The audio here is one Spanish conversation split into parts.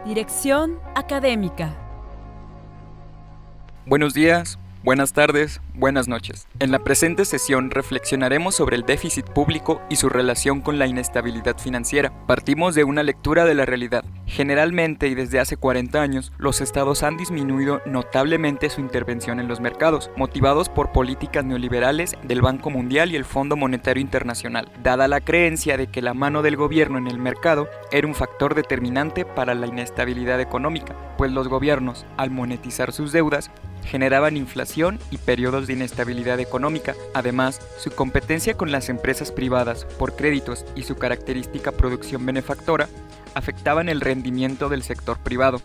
Dirección académica. Buenos días, buenas tardes, buenas noches. En la presente sesión reflexionaremos sobre el déficit público y su relación con la inestabilidad financiera. Partimos de una lectura de la realidad. Generalmente y desde hace 40 años, los estados han disminuido notablemente su intervención en los mercados, motivados por políticas neoliberales del Banco Mundial y el Fondo Monetario Internacional, dada la creencia de que la mano del gobierno en el mercado era un factor determinante para la inestabilidad económica, pues los gobiernos, al monetizar sus deudas, generaban inflación y periodos de inestabilidad económica. Además, su competencia con las empresas privadas por créditos y su característica producción benefactora afectaban el rendimiento del sector privado,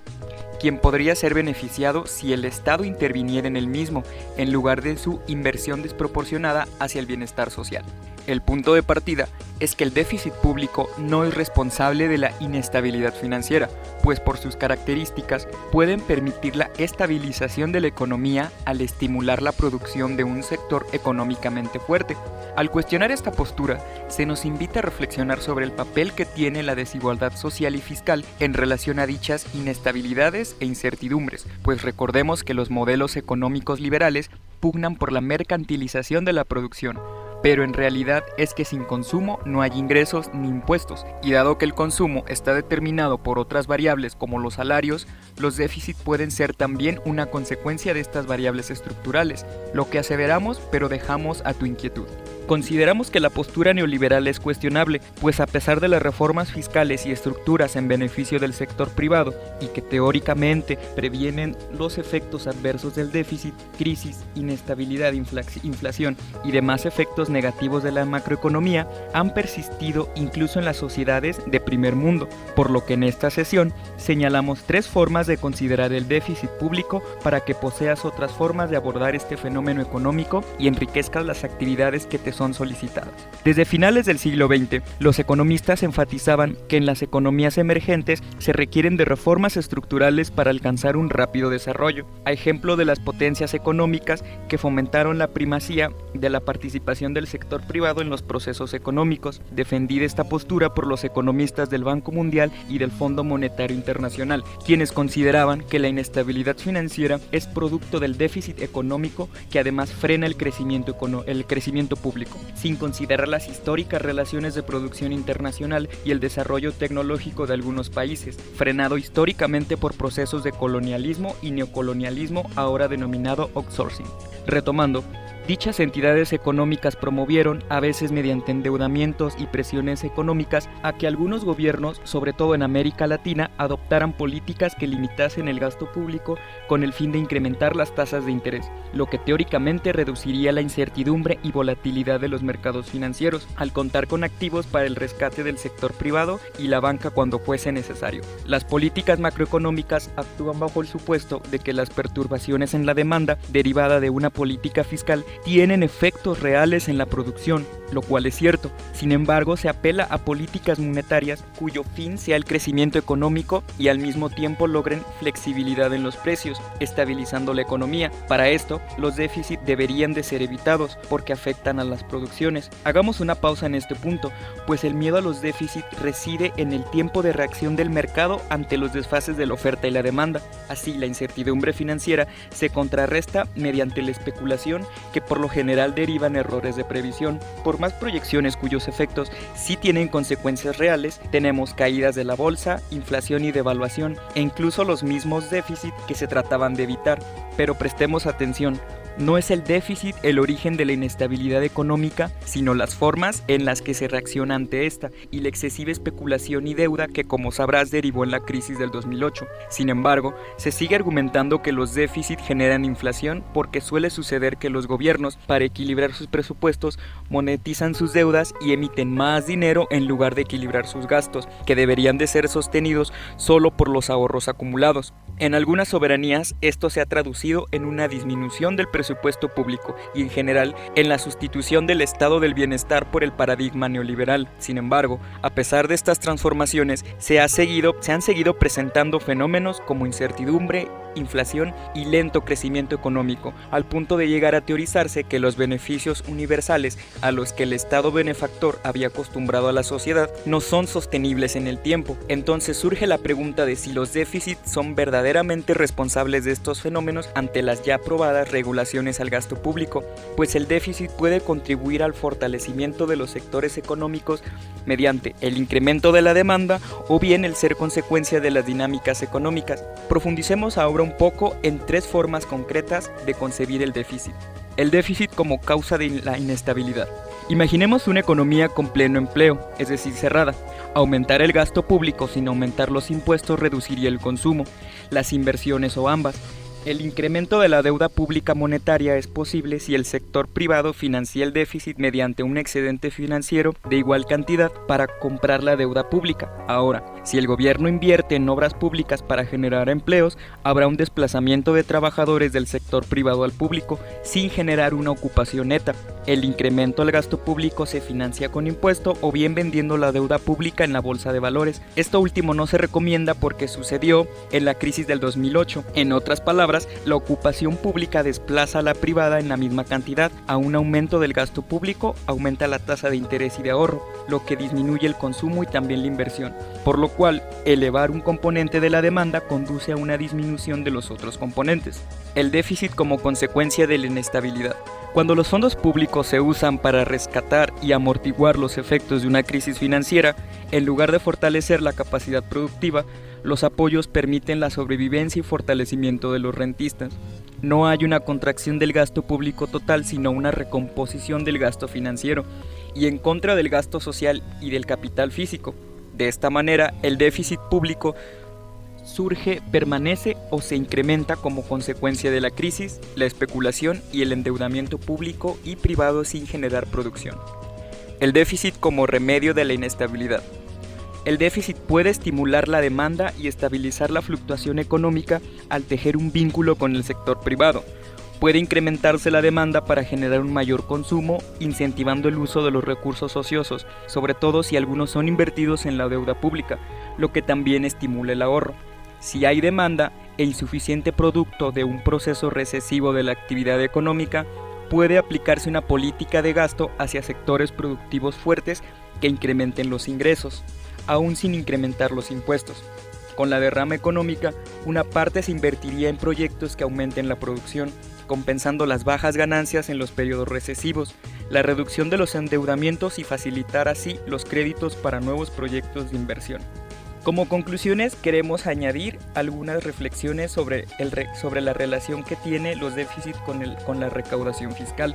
quien podría ser beneficiado si el Estado interviniera en el mismo, en lugar de su inversión desproporcionada hacia el bienestar social. El punto de partida es que el déficit público no es responsable de la inestabilidad financiera, pues por sus características pueden permitir la estabilización de la economía al estimular la producción de un sector económicamente fuerte. Al cuestionar esta postura, se nos invita a reflexionar sobre el papel que tiene la desigualdad social y fiscal en relación a dichas inestabilidades e incertidumbres, pues recordemos que los modelos económicos liberales pugnan por la mercantilización de la producción, pero en realidad es que sin consumo no hay ingresos ni impuestos, y dado que el consumo está determinado por otras variables como los salarios, los déficits pueden ser también una consecuencia de estas variables estructurales, lo que aseveramos pero dejamos a tu inquietud. Consideramos que la postura neoliberal es cuestionable, pues a pesar de las reformas fiscales y estructuras en beneficio del sector privado y que teóricamente previenen los efectos adversos del déficit, crisis, inestabilidad, inflación y demás efectos negativos de la macroeconomía, han persistido incluso en las sociedades de primer mundo, por lo que en esta sesión señalamos 3 formas de considerar el déficit público para que poseas otras formas de abordar este fenómeno económico y enriquezcas las actividades que te son solicitadas. Desde finales del siglo XX, los economistas enfatizaban que en las economías emergentes se requieren de reformas estructurales para alcanzar un rápido desarrollo, a ejemplo de las potencias económicas que fomentaron la primacía de la participación del sector privado en los procesos económicos, defendida esta postura por los economistas del Banco Mundial y del Fondo Monetario Internacional, quienes consideraban que la inestabilidad financiera es producto del déficit económico que además frena el crecimiento público, sin considerar las históricas relaciones de producción internacional y el desarrollo tecnológico de algunos países, frenado históricamente por procesos de colonialismo y neocolonialismo ahora denominado outsourcing. Retomando, dichas entidades económicas promovieron, a veces mediante endeudamientos y presiones económicas, a que algunos gobiernos, sobre todo en América Latina, adoptaran políticas que limitasen el gasto público con el fin de incrementar las tasas de interés, lo que teóricamente reduciría la incertidumbre y volatilidad de los mercados financieros, al contar con activos para el rescate del sector privado y la banca cuando fuese necesario. Las políticas macroeconómicas actúan bajo el supuesto de que las perturbaciones en la demanda, derivada de una política fiscal, tienen efectos reales en la producción, lo cual es cierto. Sin embargo, se apela a políticas monetarias cuyo fin sea el crecimiento económico y al mismo tiempo logren flexibilidad en los precios, estabilizando la economía. Para esto, los déficits deberían de ser evitados porque afectan a las producciones. Hagamos una pausa en este punto, pues el miedo a los déficits reside en el tiempo de reacción del mercado ante los desfases de la oferta y la demanda. Así, la incertidumbre financiera se contrarresta mediante la especulación, que por lo general derivan errores de previsión. Por más proyecciones cuyos efectos sí tienen consecuencias reales, tenemos caídas de la bolsa, inflación y devaluación, e incluso los mismos déficits que se trataban de evitar. Pero prestemos atención. No es el déficit el origen de la inestabilidad económica, sino las formas en las que se reacciona ante esta y la excesiva especulación y deuda que, como sabrás, derivó en la crisis del 2008. Sin embargo, se sigue argumentando que los déficits generan inflación porque suele suceder que los gobiernos, para equilibrar sus presupuestos, monetizan sus deudas y emiten más dinero en lugar de equilibrar sus gastos, que deberían de ser sostenidos solo por los ahorros acumulados. En algunas soberanías esto se ha traducido en una disminución del presupuesto público y en general en la sustitución del estado del bienestar por el paradigma neoliberal. Sin embargo, a pesar de estas transformaciones, se han seguido presentando fenómenos como incertidumbre, inflación y lento crecimiento económico, al punto de llegar a teorizarse que los beneficios universales a los que el Estado benefactor había acostumbrado a la sociedad no son sostenibles en el tiempo. Entonces surge la pregunta de si los déficits son verdaderamente responsables de estos fenómenos ante las ya aprobadas regulaciones al gasto público, pues el déficit puede contribuir al fortalecimiento de los sectores económicos mediante el incremento de la demanda o bien el ser consecuencia de las dinámicas económicas. Profundicemos ahora un poco en tres formas concretas de concebir el déficit. El déficit como causa de la inestabilidad. Imaginemos una economía con pleno empleo, es decir, cerrada. Aumentar el gasto público sin aumentar los impuestos reduciría el consumo, las inversiones o ambas. El incremento de la deuda pública monetaria es posible si el sector privado financia el déficit mediante un excedente financiero de igual cantidad para comprar la deuda pública. Ahora, si el gobierno invierte en obras públicas para generar empleos, habrá un desplazamiento de trabajadores del sector privado al público sin generar una ocupación neta. El incremento al gasto público se financia con impuesto o bien vendiendo la deuda pública en la bolsa de valores. Esto último no se recomienda porque sucedió en la crisis del 2008. En otras palabras, la ocupación pública desplaza a la privada en la misma cantidad. A un aumento del gasto público aumenta la tasa de interés y de ahorro, lo que disminuye el consumo y también la inversión, por lo cual elevar un componente de la demanda conduce a una disminución de los otros componentes. El déficit como consecuencia de la inestabilidad. Cuando los fondos públicos se usan para rescatar y amortiguar los efectos de una crisis financiera, en lugar de fortalecer la capacidad productiva, los apoyos permiten la sobrevivencia y fortalecimiento de los rentistas. No hay una contracción del gasto público total, sino una recomposición del gasto financiero, y en contra del gasto social y del capital físico. De esta manera, el déficit público surge, permanece o se incrementa como consecuencia de la crisis, la especulación y el endeudamiento público y privado sin generar producción. El déficit como remedio de la inestabilidad. El déficit puede estimular la demanda y estabilizar la fluctuación económica al tejer un vínculo con el sector privado. Puede incrementarse la demanda para generar un mayor consumo, incentivando el uso de los recursos ociosos, sobre todo si algunos son invertidos en la deuda pública, lo que también estimula el ahorro. Si hay demanda e insuficiente producto de un proceso recesivo de la actividad económica, puede aplicarse una política de gasto hacia sectores productivos fuertes que incrementen los ingresos, aún sin incrementar los impuestos. Con la derrama económica, una parte se invertiría en proyectos que aumenten la producción, compensando las bajas ganancias en los periodos recesivos, la reducción de los endeudamientos y facilitar así los créditos para nuevos proyectos de inversión. Como conclusiones, queremos añadir algunas reflexiones sobre la relación que tiene los déficits con la recaudación fiscal.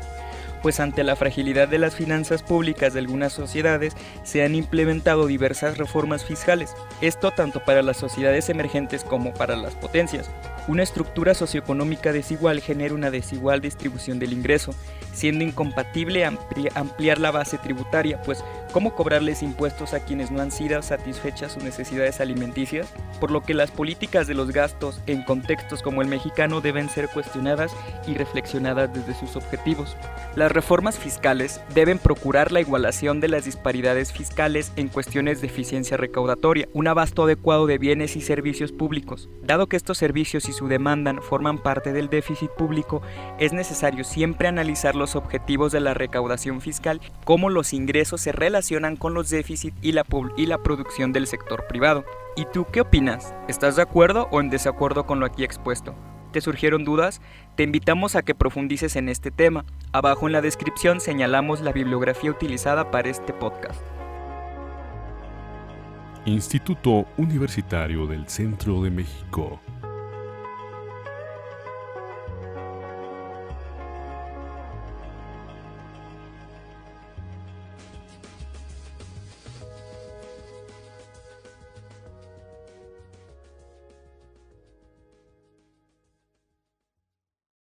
Pues ante la fragilidad de las finanzas públicas de algunas sociedades se han implementado diversas reformas fiscales, esto tanto para las sociedades emergentes como para las potencias. Una estructura socioeconómica desigual genera una desigual distribución del ingreso, siendo incompatible ampliar la base tributaria, pues ¿cómo cobrarles impuestos a quienes no han sido satisfechas sus necesidades alimenticias? Por lo que las políticas de los gastos en contextos como el mexicano deben ser cuestionadas y reflexionadas desde sus objetivos. Las reformas fiscales deben procurar la igualación de las disparidades fiscales en cuestiones de eficiencia recaudatoria, un abasto adecuado de bienes y servicios públicos. Dado que estos servicios y su demanda forman parte del déficit público, es necesario siempre analizar los objetivos de la recaudación fiscal, cómo los ingresos se relacionan con los déficits y la producción del sector privado. ¿Y tú qué opinas? ¿Estás de acuerdo o en desacuerdo con lo aquí expuesto? ¿Te surgieron dudas? Te invitamos a que profundices en este tema. Abajo en la descripción señalamos la bibliografía utilizada para este podcast. Instituto Universitario del Centro de México.